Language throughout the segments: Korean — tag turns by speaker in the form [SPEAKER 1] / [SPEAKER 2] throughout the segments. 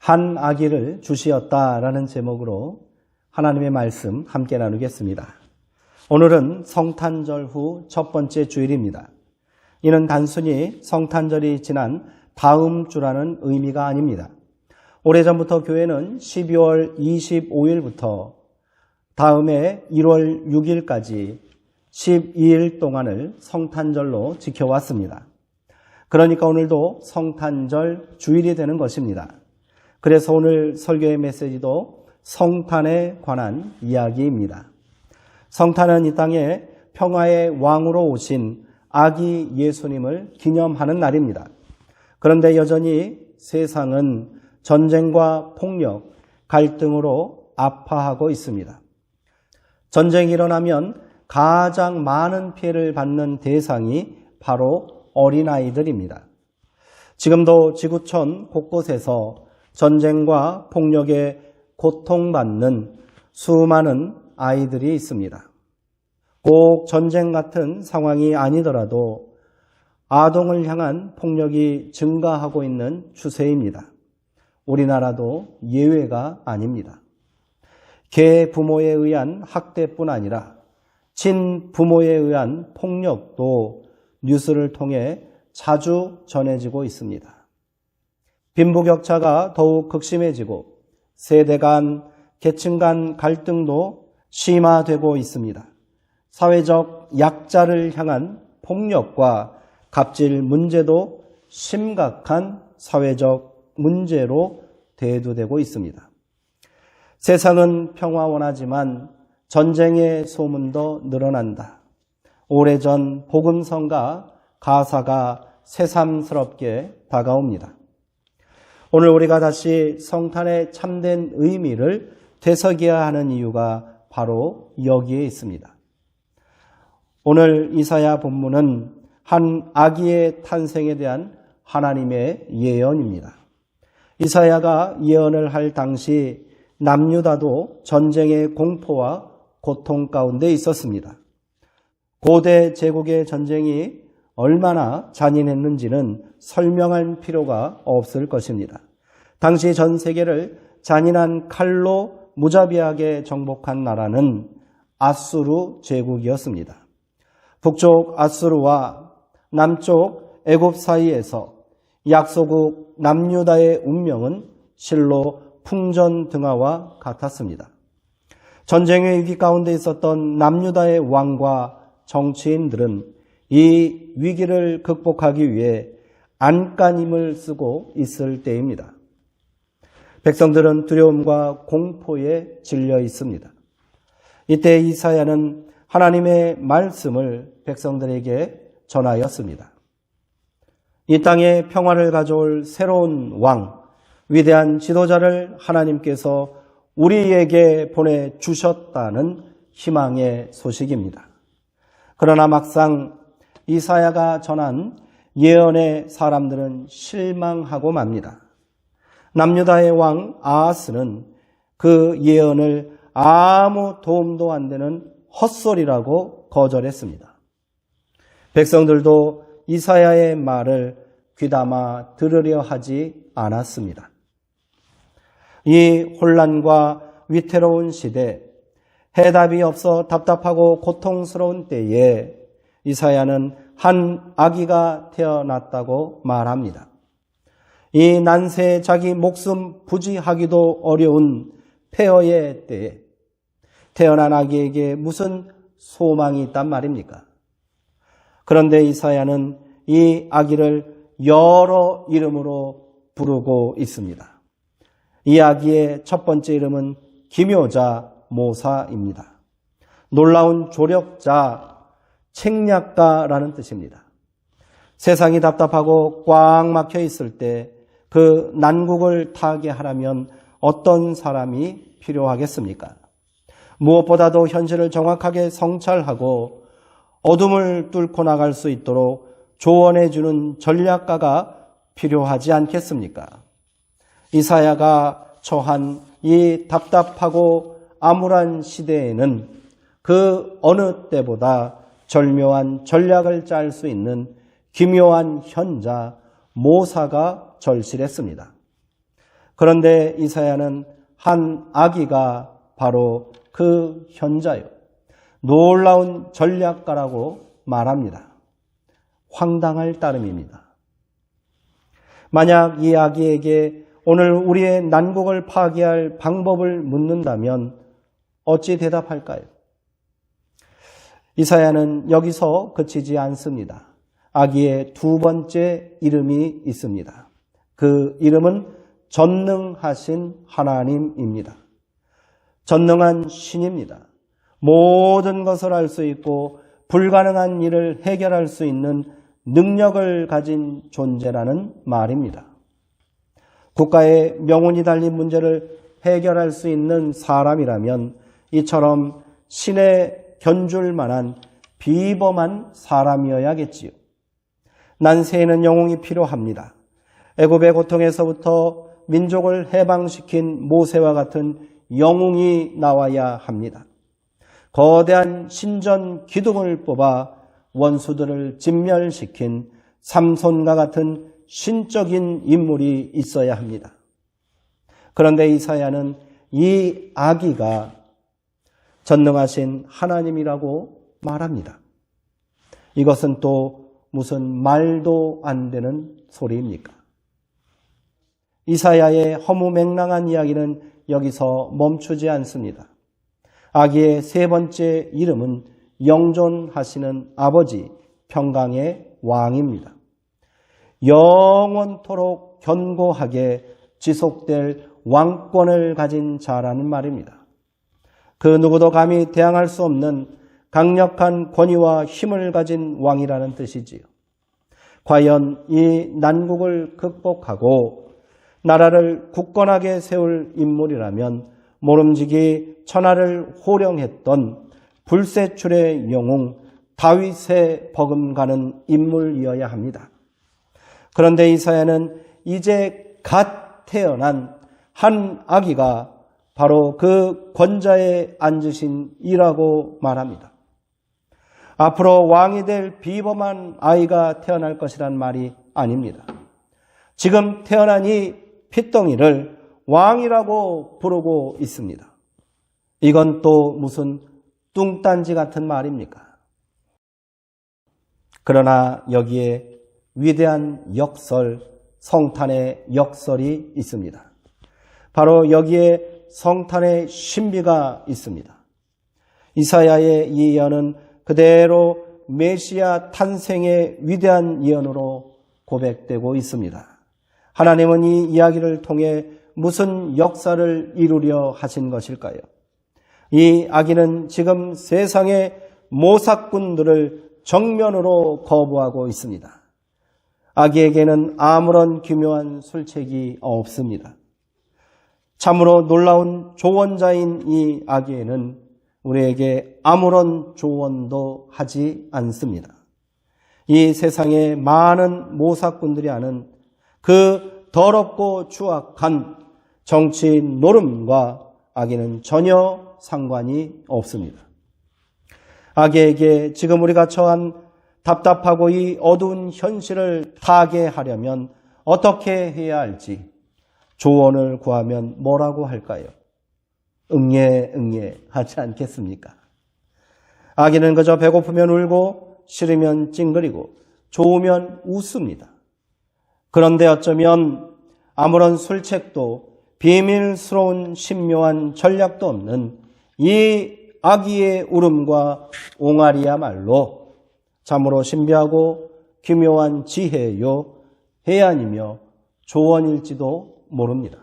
[SPEAKER 1] 한 아기를 주시었다라는 제목으로 하나님의 말씀 함께 나누겠습니다. 오늘은 성탄절 후 첫 번째 주일입니다. 이는 단순히 성탄절이 지난 다음 주라는 의미가 아닙니다. 오래전부터 교회는 12월 25일부터 다음해 1월 6일까지 12일 동안을 성탄절로 지켜왔습니다. 그러니까 오늘도 성탄절 주일이 되는 것입니다. 그래서 오늘 설교의 메시지도 성탄에 관한 이야기입니다. 성탄은 이 땅에 평화의 왕으로 오신 아기 예수님을 기념하는 날입니다. 그런데 여전히 세상은 전쟁과 폭력, 갈등으로 아파하고 있습니다. 전쟁이 일어나면 가장 많은 피해를 받는 대상이 바로 어린아이들입니다. 지금도 지구촌 곳곳에서 전쟁과 폭력에 고통받는 수많은 아이들이 있습니다. 꼭 전쟁 같은 상황이 아니더라도 아동을 향한 폭력이 증가하고 있는 추세입니다. 우리나라도 예외가 아닙니다. 계부모에 의한 학대뿐 아니라 친부모에 의한 폭력도 뉴스를 통해 자주 전해지고 있습니다. 빈부격차가 더욱 극심해지고 세대 간, 계층 간 갈등도 심화되고 있습니다. 사회적 약자를 향한 폭력과 갑질 문제도 심각한 사회적 문제로 대두되고 있습니다. 세상은 평화 원하지만 전쟁의 소문도 늘어난다. 오래전 복음성가 가사가 새삼스럽게 다가옵니다. 오늘 우리가 다시 성탄의 참된 의미를 되새겨야 하는 이유가 바로 여기에 있습니다. 오늘 이사야 본문은 한 아기의 탄생에 대한 하나님의 예언입니다. 이사야가 예언을 할 당시 남유다도 전쟁의 공포와 고통 가운데 있었습니다. 고대 제국의 전쟁이 얼마나 잔인했는지는 설명할 필요가 없을 것입니다. 당시 전 세계를 잔인한 칼로 무자비하게 정복한 나라는 아수르 제국이었습니다. 북쪽 아수르와 남쪽 애굽 사이에서 약소국 남유다의 운명은 실로 풍전등화와 같았습니다. 전쟁의 위기 가운데 있었던 남유다의 왕과 정치인들은 이 위기를 극복하기 위해 안간힘을 쓰고 있을 때입니다. 백성들은 두려움과 공포에 질려 있습니다. 이때 이사야는 하나님의 말씀을 백성들에게 전하였습니다. 이 땅에 평화를 가져올 새로운 왕, 위대한 지도자를 하나님께서 우리에게 보내주셨다는 희망의 소식입니다. 그러나 막상 이사야가 전한 예언의 사람들은 실망하고 맙니다. 남유다의 왕 아하스는 그 예언을 아무 도움도 안 되는 헛소리라고 거절했습니다. 백성들도 이사야의 말을 귀담아 들으려 하지 않았습니다. 이 혼란과 위태로운 시대, 해답이 없어 답답하고 고통스러운 때에 이사야는 한 아기가 태어났다고 말합니다. 이 난세에 자기 목숨 부지하기도 어려운 폐허의 때에 태어난 아기에게 무슨 소망이 있단 말입니까? 그런데 이사야는 이 아기를 여러 이름으로 부르고 있습니다. 이 아기의 첫 번째 이름은 기묘자 모사입니다. 놀라운 조력자, 책략가라는 뜻입니다. 세상이 답답하고 꽉 막혀 있을 때 그 난국을 타게 하려면 어떤 사람이 필요하겠습니까? 무엇보다도 현실을 정확하게 성찰하고 어둠을 뚫고 나갈 수 있도록 조언해 주는 전략가가 필요하지 않겠습니까? 이사야가 처한 이 답답하고 암울한 시대에는 그 어느 때보다 절묘한 전략을 짤 수 있는 기묘한 현자 모사가 절실했습니다. 그런데 이사야는 한 아기가 바로 그 현자요, 놀라운 전략가라고 말합니다. 황당할 따름입니다. 만약 이 아기에게 오늘 우리의 난국을 파괴할 방법을 묻는다면 어찌 대답할까요? 이사야는 여기서 그치지 않습니다. 아기의 두 번째 이름이 있습니다. 그 이름은 전능하신 하나님입니다. 전능한 신입니다. 모든 것을 알 수 있고 불가능한 일을 해결할 수 있는 능력을 가진 존재라는 말입니다. 국가의 명운이 달린 문제를 해결할 수 있는 사람이라면 이처럼 신에 견줄 만한 비범한 사람이어야겠지요. 난세에는 영웅이 필요합니다. 애굽의 고통에서부터 민족을 해방시킨 모세와 같은 영웅이 나와야 합니다. 거대한 신전 기둥을 뽑아 원수들을 진멸시킨 삼손과 같은 신적인 인물이 있어야 합니다. 그런데 이사야는 이 아기가 전능하신 하나님이라고 말합니다. 이것은 또 무슨 말도 안 되는 소리입니까? 이사야의 허무맹랑한 이야기는 여기서 멈추지 않습니다. 아기의 세 번째 이름은 영존하시는 아버지, 평강의 왕입니다. 영원토록 견고하게 지속될 왕권을 가진 자라는 말입니다. 그 누구도 감히 대항할 수 없는 강력한 권위와 힘을 가진 왕이라는 뜻이지요. 과연 이 난국을 극복하고 나라를 굳건하게 세울 인물이라면 모름지기 천하를 호령했던 불세출의 영웅 다윗에 버금가는 인물이어야 합니다. 그런데 이사야는 이제 갓 태어난 한 아기가 바로 그 권자에 앉으신 이라고 말합니다. 앞으로 왕이 될 비범한 아이가 태어날 것이란 말이 아닙니다. 지금 태어난 이 핏덩이를 왕이라고 부르고 있습니다. 이건 또 무슨 뚱딴지 같은 말입니까? 그러나 여기에 위대한 역설, 성탄의 역설이 있습니다. 바로 여기에 성탄의 신비가 있습니다. 이사야의 이 예언은 그대로 메시아 탄생의 위대한 예언으로 고백되고 있습니다. 하나님은 이 이야기를 통해 무슨 역사를 이루려 하신 것일까요? 이 아기는 지금 세상의 모사꾼들을 정면으로 거부하고 있습니다. 아기에게는 아무런 기묘한 술책이 없습니다. 참으로 놀라운 조언자인 이 아기에는 우리에게 아무런 조언도 하지 않습니다. 이 세상의 많은 모사꾼들이 하는 그 더럽고 추악한 정치 노름과 아기는 전혀 상관이 없습니다. 아기에게 지금 우리가 처한 답답하고 이 어두운 현실을 타개하려면 어떻게 해야 할지 조언을 구하면 뭐라고 할까요? 응애 하지 않겠습니까? 아기는 그저 배고프면 울고 싫으면 찡그리고 좋으면 웃습니다. 그런데 어쩌면 아무런 술책도 비밀스러운 신묘한 전략도 없는 이 아기의 울음과 옹알이야말로 참으로 신비하고 기묘한 지혜요 해안이며 조언일지도 모릅니다.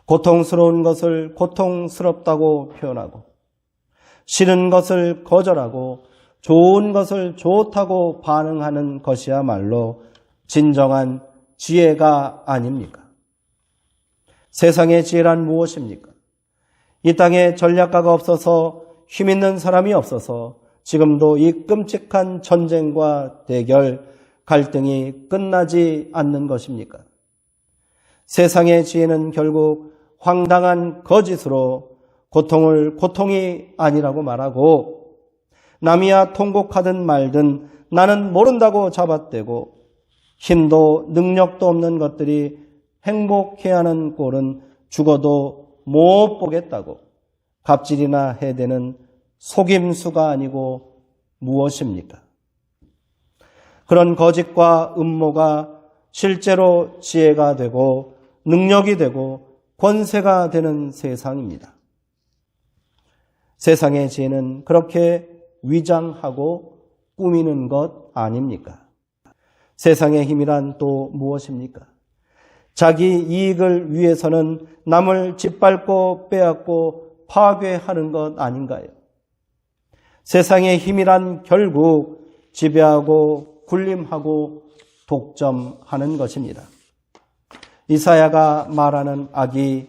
[SPEAKER 1] 고통스러운 것을 고통스럽다고 표현하고 싫은 것을 거절하고 좋은 것을 좋다고 반응하는 것이야말로 진정한 지혜가 아닙니까? 세상의 지혜란 무엇입니까? 이 땅에 전략가가 없어서 힘있는 사람이 없어서 지금도 이 끔찍한 전쟁과 대결, 갈등이 끝나지 않는 것입니까? 세상의 지혜는 결국 황당한 거짓으로 고통을 고통이 아니라고 말하고 남이야 통곡하든 말든 나는 모른다고 잡아떼고 힘도 능력도 없는 것들이 행복해야 하는 꼴은 죽어도 못 보겠다고 갑질이나 해대는 속임수가 아니고 무엇입니까? 그런 거짓과 음모가 실제로 지혜가 되고 능력이 되고 권세가 되는 세상입니다. 세상의 지혜는 그렇게 위장하고 꾸미는 것 아닙니까? 세상의 힘이란 또 무엇입니까? 자기 이익을 위해서는 남을 짓밟고 빼앗고 파괴하는 것 아닌가요? 세상의 힘이란 결국 지배하고 군림하고 독점하는 것입니다. 이사야가 말하는 악이,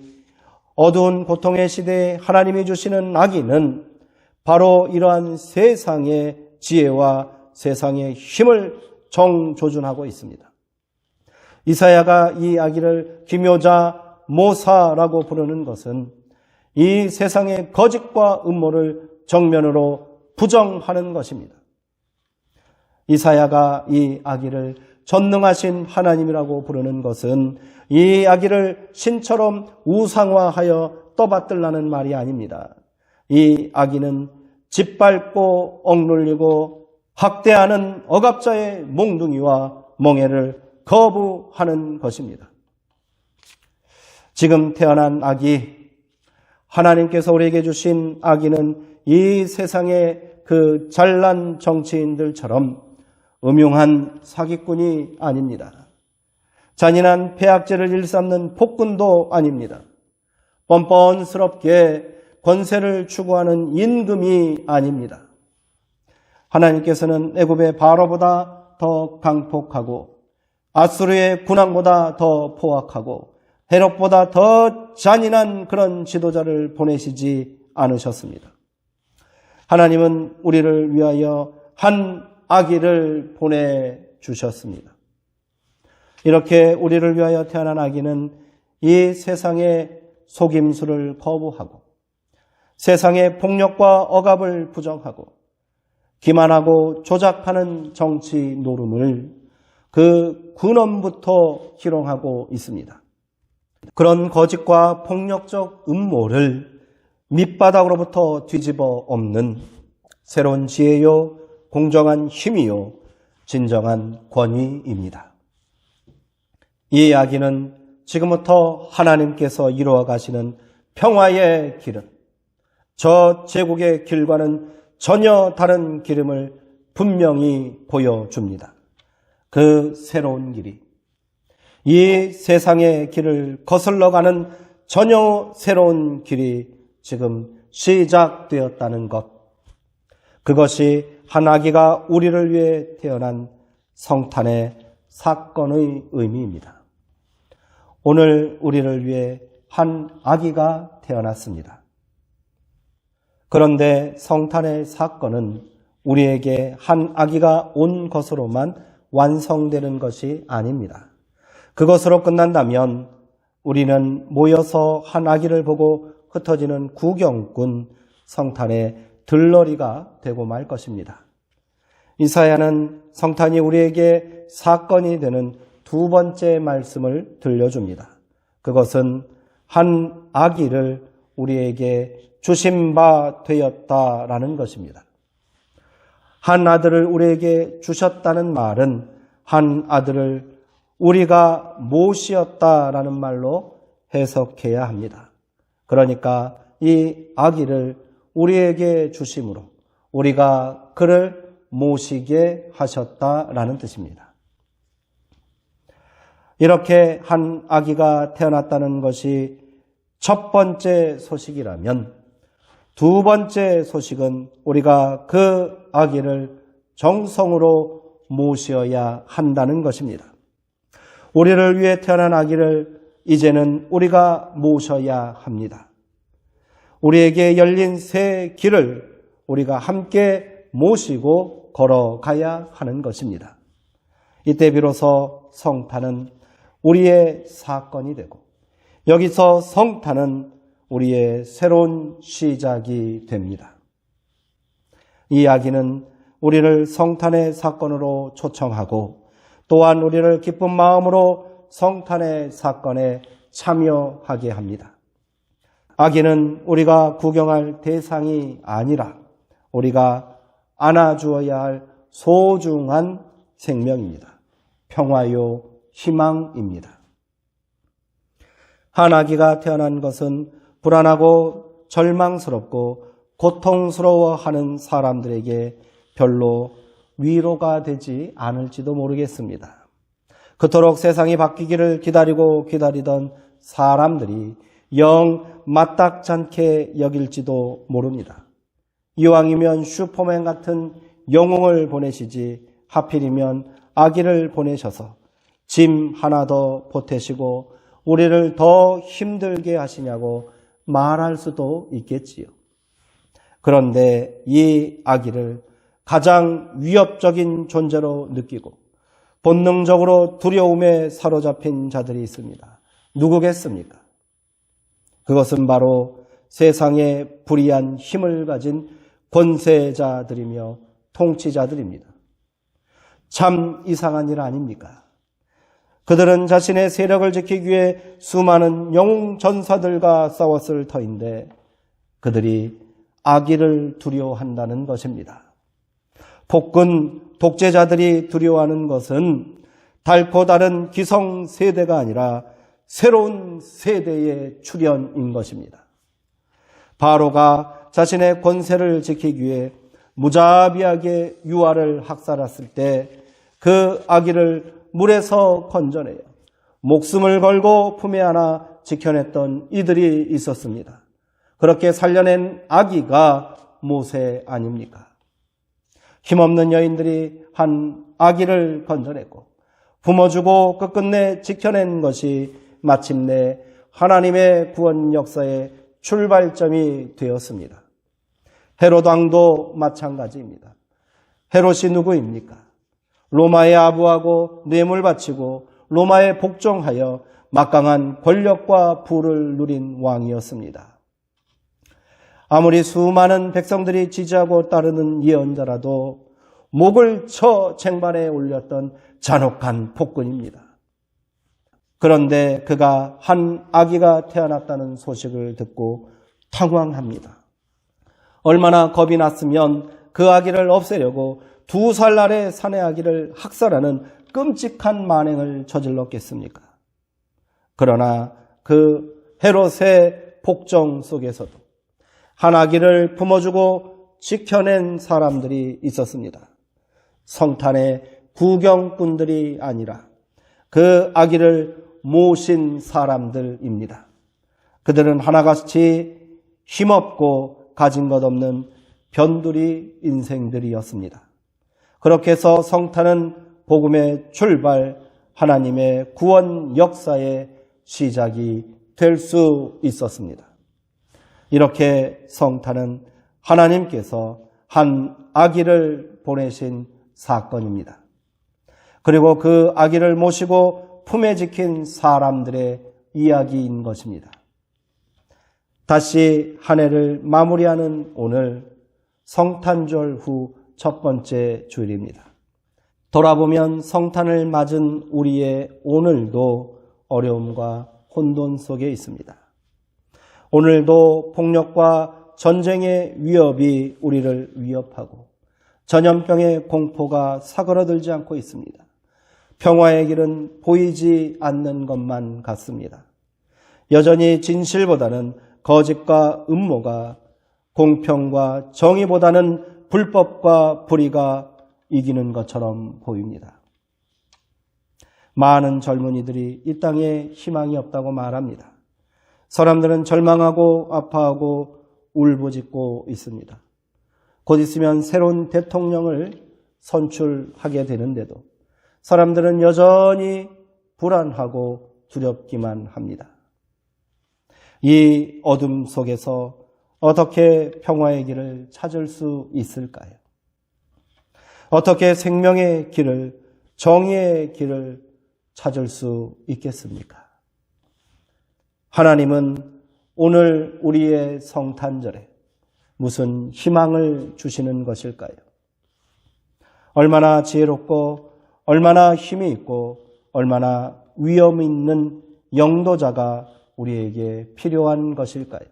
[SPEAKER 1] 어두운 고통의 시대에 하나님이 주시는 악의는 바로 이러한 세상의 지혜와 세상의 힘을 정조준하고 있습니다. 이사야가 이 악의를 기묘자 모사라고 부르는 것은 이 세상의 거짓과 음모를 정면으로 부정하는 것입니다. 이사야가 이 악의를 전능하신 하나님이라고 부르는 것은 이 악의를 신처럼 우상화하여 떠받들라는 말이 아닙니다. 이 악의는 짓밟고 억눌리고 학대하는 억압자의 몽둥이와 멍에를 거부하는 것입니다. 지금 태어난 아기, 하나님께서 우리에게 주신 아기는 이 세상의 그 잘난 정치인들처럼 음흉한 사기꾼이 아닙니다. 잔인한 폐악죄를 일삼는 폭군도 아닙니다. 뻔뻔스럽게 권세를 추구하는 임금이 아닙니다. 하나님께서는 애굽의 바로보다 더 강폭하고 아수르의 군왕보다 더 포악하고 헤롯보다 더 잔인한 그런 지도자를 보내시지 않으셨습니다. 하나님은 우리를 위하여 한 아기를 보내주셨습니다. 이렇게 우리를 위하여 태어난 아기는 이 세상의 속임수를 거부하고 세상의 폭력과 억압을 부정하고 기만하고 조작하는 정치 노름을 그 근원부터 희롱하고 있습니다. 그런 거짓과 폭력적 음모를 밑바닥으로부터 뒤집어 엎는 새로운 지혜요, 공정한 힘이요, 진정한 권위입니다. 이 이야기는 지금부터 하나님께서 이루어 가시는 평화의 길은 저 제국의 길과는 전혀 다른 길임을 분명히 보여줍니다. 그 새로운 길이 이 세상의 길을 거슬러가는 전혀 새로운 길이 지금 시작되었다는 것, 그것이 한 아기가 우리를 위해 태어난 성탄의 사건의 의미입니다. 오늘 우리를 위해 한 아기가 태어났습니다. 그런데 성탄의 사건은 우리에게 한 아기가 온 것으로만 완성되는 것이 아닙니다. 그것으로 끝난다면 우리는 모여서 한 아기를 보고 흩어지는 구경꾼, 성탄의 들러리가 되고 말 것입니다. 이사야는 성탄이 우리에게 사건이 되는 두 번째 말씀을 들려줍니다. 그것은 한 아기를 우리에게 주신 바 되었다라는 것입니다. 한 아들을 우리에게 주셨다는 말은 한 아들을 우리가 모시었다라는 말로 해석해야 합니다. 그러니까 이 아기를 우리에게 주심으로 우리가 그를 모시게 하셨다라는 뜻입니다. 이렇게 한 아기가 태어났다는 것이 첫 번째 소식이라면 두 번째 소식은 우리가 그 아기를 정성으로 모셔야 한다는 것입니다. 우리를 위해 태어난 아기를 이제는 우리가 모셔야 합니다. 우리에게 열린 새 길을 우리가 함께 모시고 걸어가야 하는 것입니다. 이때 비로소 성탄은 우리의 사건이 되고 여기서 성탄은 우리의 새로운 시작이 됩니다. 이 이야기는 우리를 성탄의 사건으로 초청하고 또한 우리를 기쁜 마음으로 성탄의 사건에 참여하게 합니다. 아기는 우리가 구경할 대상이 아니라 우리가 안아주어야 할 소중한 생명입니다. 평화요 희망입니다. 한 아기가 태어난 것은 불안하고 절망스럽고 고통스러워하는 사람들에게 별로 위로가 되지 않을지도 모르겠습니다. 그토록 세상이 바뀌기를 기다리던 사람들이 영 마땅찮게 여길지도 모릅니다. 이왕이면 슈퍼맨 같은 영웅을 보내시지 하필이면 아기를 보내셔서 짐 하나 더 보태시고 우리를 더 힘들게 하시냐고 말할 수도 있겠지요. 그런데 이 아기를 가장 위협적인 존재로 느끼고 본능적으로 두려움에 사로잡힌 자들이 있습니다. 누구겠습니까? 그것은 바로 세상에 불의한 힘을 가진 권세자들이며 통치자들입니다. 참 이상한 일 아닙니까? 그들은 자신의 세력을 지키기 위해 수많은 영웅 전사들과 싸웠을 터인데 그들이 아기를 두려워한다는 것입니다. 폭군 독재자들이 두려워하는 것은 달고 다른 기성세대가 아니라 새로운 세대의 출현인 것입니다. 바로가 자신의 권세를 지키기 위해 무자비하게 유아를 학살했을 때 그 아기를 물에서 건져내어 목숨을 걸고 품에 안아 지켜냈던 이들이 있었습니다. 그렇게 살려낸 아기가 모세 아닙니까? 힘없는 여인들이 한 아기를 건져냈고 품어주고 끝끝내 지켜낸 것이 마침내 하나님의 구원 역사의 출발점이 되었습니다. 헤롯 왕도 마찬가지입니다. 헤롯이 누구입니까? 로마에 아부하고 뇌물 바치고 로마에 복종하여 막강한 권력과 부를 누린 왕이었습니다. 아무리 수많은 백성들이 지지하고 따르는 예언자라도 목을 쳐 쟁반에 올렸던 잔혹한 폭군입니다. 그런데 그가 한 아기가 태어났다는 소식을 듣고 당황합니다. 얼마나 겁이 났으면 그 아기를 없애려고 2살 아래 사내 아기를 학살하는 끔찍한 만행을 저질렀겠습니까? 그러나 그 헤롯의 복종 속에서도 한 아기를 품어주고 지켜낸 사람들이 있었습니다. 성탄의 구경꾼들이 아니라 그 아기를 모신 사람들입니다. 그들은 하나같이 힘없고 가진 것 없는 변두리 인생들이었습니다. 그렇게 해서 성탄은 복음의 출발, 하나님의 구원 역사의 시작이 될 수 있었습니다. 이렇게 성탄은 하나님께서 한 아기를 보내신 사건입니다. 그리고 그 아기를 모시고 품에 지킨 사람들의 이야기인 것입니다. 다시 한 해를 마무리하는 오늘 성탄절 후 첫 번째 주일입니다. 돌아보면 성탄을 맞은 우리의 오늘도 어려움과 혼돈 속에 있습니다. 오늘도 폭력과 전쟁의 위협이 우리를 위협하고 전염병의 공포가 사그러들지 않고 있습니다. 평화의 길은 보이지 않는 것만 같습니다. 여전히 진실보다는 거짓과 음모가, 공평과 정의보다는 불법과 불의가 이기는 것처럼 보입니다. 많은 젊은이들이 이 땅에 희망이 없다고 말합니다. 사람들은 절망하고 아파하고 울부짖고 있습니다. 곧 있으면 새로운 대통령을 선출하게 되는데도 사람들은 여전히 불안하고 두렵기만 합니다. 이 어둠 속에서 어떻게 평화의 길을 찾을 수 있을까요? 어떻게 생명의 길을, 정의의 길을 찾을 수 있겠습니까? 하나님은 오늘 우리의 성탄절에 무슨 희망을 주시는 것일까요? 얼마나 지혜롭고 얼마나 힘이 있고 얼마나 위험 있는 영도자가 우리에게 필요한 것일까요?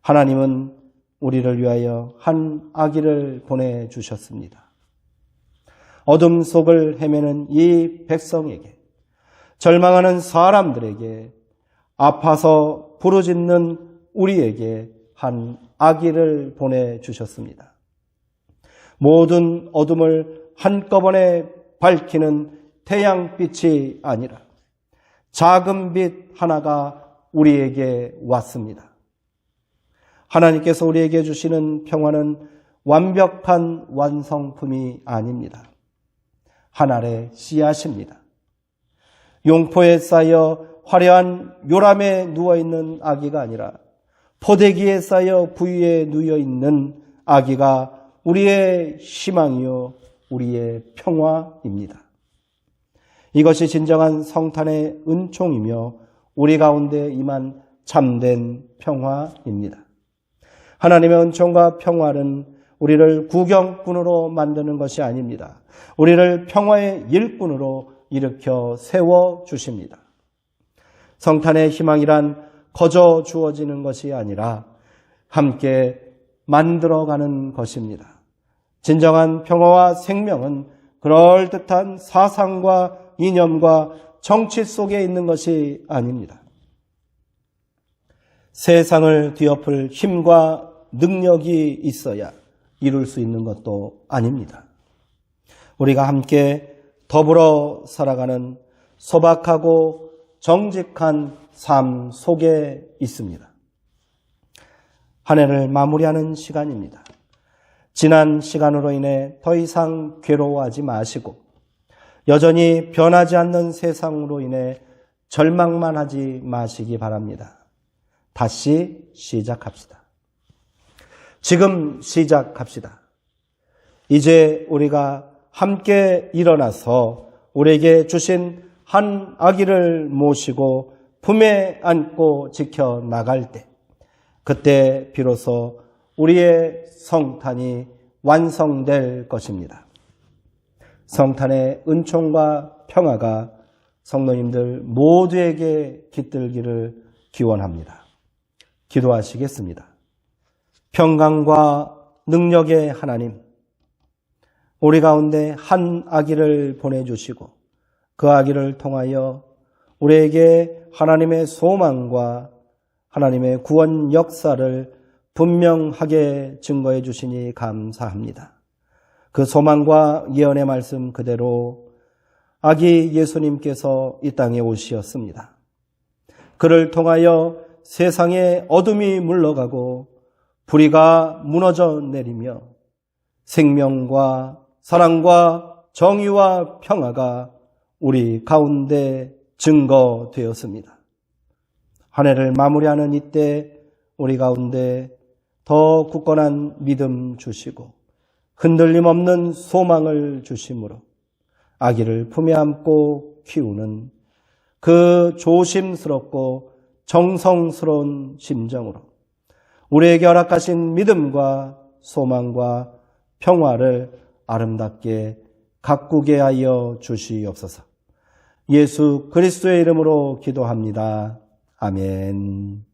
[SPEAKER 1] 하나님은 우리를 위하여 한 아기를 보내주셨습니다. 어둠 속을 헤매는 이 백성에게, 절망하는 사람들에게, 아파서 부르짖는 우리에게 한 아기를 보내주셨습니다. 모든 어둠을 한꺼번에 밝히는 태양빛이 아니라 작은 빛 하나가 우리에게 왔습니다. 하나님께서 우리에게 주시는 평화는 완벽한 완성품이 아닙니다. 하늘의 씨앗입니다. 용포에 쌓여 화려한 요람에 누워있는 아기가 아니라 포대기에 쌓여 부위에 누워있는 아기가 우리의 희망이요 우리의 평화입니다. 이것이 진정한 성탄의 은총이며 우리 가운데 임한 참된 평화입니다. 하나님의 은총과 평화는 우리를 구경꾼으로 만드는 것이 아닙니다. 우리를 평화의 일꾼으로 일으켜 세워주십니다. 성탄의 희망이란 거저 주어지는 것이 아니라 함께 만들어가는 것입니다. 진정한 평화와 생명은 그럴듯한 사상과 이념과 정치 속에 있는 것이 아닙니다. 세상을 뒤엎을 힘과 능력이 있어야 이룰 수 있는 것도 아닙니다. 우리가 함께 더불어 살아가는 소박하고 정직한 삶 속에 있습니다. 한 해를 마무리하는 시간입니다. 지난 시간으로 인해 더 이상 괴로워하지 마시고 여전히 변하지 않는 세상으로 인해 절망만 하지 마시기 바랍니다. 다시 시작합시다. 지금 시작합시다. 이제 우리가 함께 일어나서 우리에게 주신 한 아기를 모시고 품에 안고 지켜나갈 때, 그때 비로소 우리의 성탄이 완성될 것입니다. 성탄의 은총과 평화가 성도님들 모두에게 깃들기를 기원합니다. 기도하시겠습니다. 평강과 능력의 하나님, 우리 가운데 한 아기를 보내주시고 그 아기를 통하여 우리에게 하나님의 소망과 하나님의 구원 역사를 분명하게 증거해 주시니 감사합니다. 그 소망과 예언의 말씀 그대로 아기 예수님께서 이 땅에 오시었습니다. 그를 통하여 세상의 어둠이 물러가고 불의가 무너져 내리며 생명과 사랑과 정의와 평화가 우리 가운데 증거되었습니다. 한 해를 마무리하는 이때 우리 가운데 더 굳건한 믿음 주시고 흔들림 없는 소망을 주심으로 아기를 품에 안고 키우는 그 조심스럽고 정성스러운 심정으로 우리에게 허락하신 믿음과 소망과 평화를 아름답게 가꾸게 하여 주시옵소서. 예수 그리스도의 이름으로 기도합니다. 아멘.